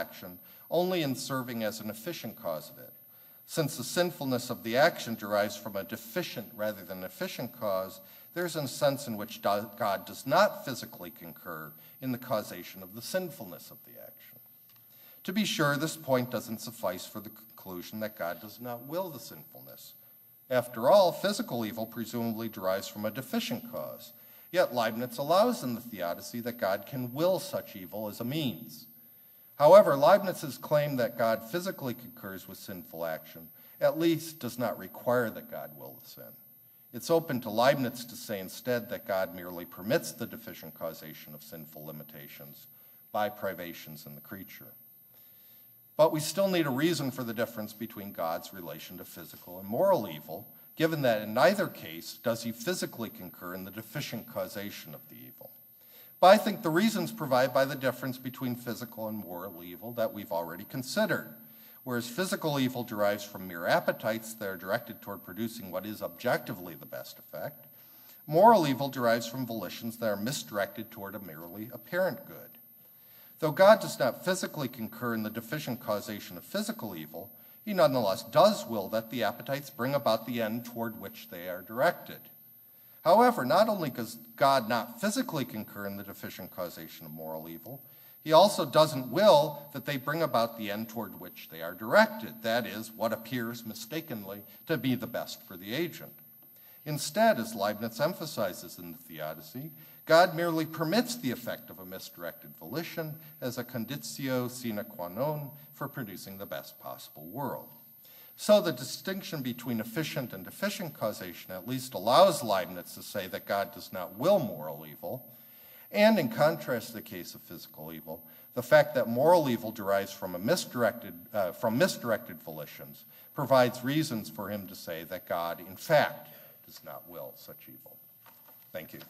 action only in serving as an efficient cause of it. Since the sinfulness of the action derives from a deficient rather than efficient cause, there's a sense in which God does not physically concur in the causation of the sinfulness of the action. To be sure, this point doesn't suffice for the conclusion that God does not will the sinfulness. After all, physical evil presumably derives from a deficient cause. Yet Leibniz allows in the Theodicy that God can will such evil as a means. However, Leibniz's claim that God physically concurs with sinful action at least does not require that God will the sin. It's open to Leibniz to say instead that God merely permits the deficient causation of sinful limitations by privations in the creature. But we still need a reason for the difference between God's relation to physical and moral evil, given that in neither case does he physically concur in the deficient causation of the evil. But I think the reasons provide by the difference between physical and moral evil that we've already considered. Whereas physical evil derives from mere appetites that are directed toward producing what is objectively the best effect, moral evil derives from volitions that are misdirected toward a merely apparent good. Though God does not physically concur in the deficient causation of physical evil, he nonetheless does will that the appetites bring about the end toward which they are directed. However, not only does God not physically concur in the deficient causation of moral evil, he also doesn't will that they bring about the end toward which they are directed, that is, what appears mistakenly to be the best for the agent. Instead, as Leibniz emphasizes in the Theodicy, God merely permits the effect of a misdirected volition as a conditio sine qua non for producing the best possible world. So the distinction between efficient and deficient causation at least allows Leibniz to say that God does not will moral evil, and in contrast to the case of physical evil, the fact that moral evil derives from misdirected volitions provides reasons for him to say that God, in fact, does not will such evil. Thank you.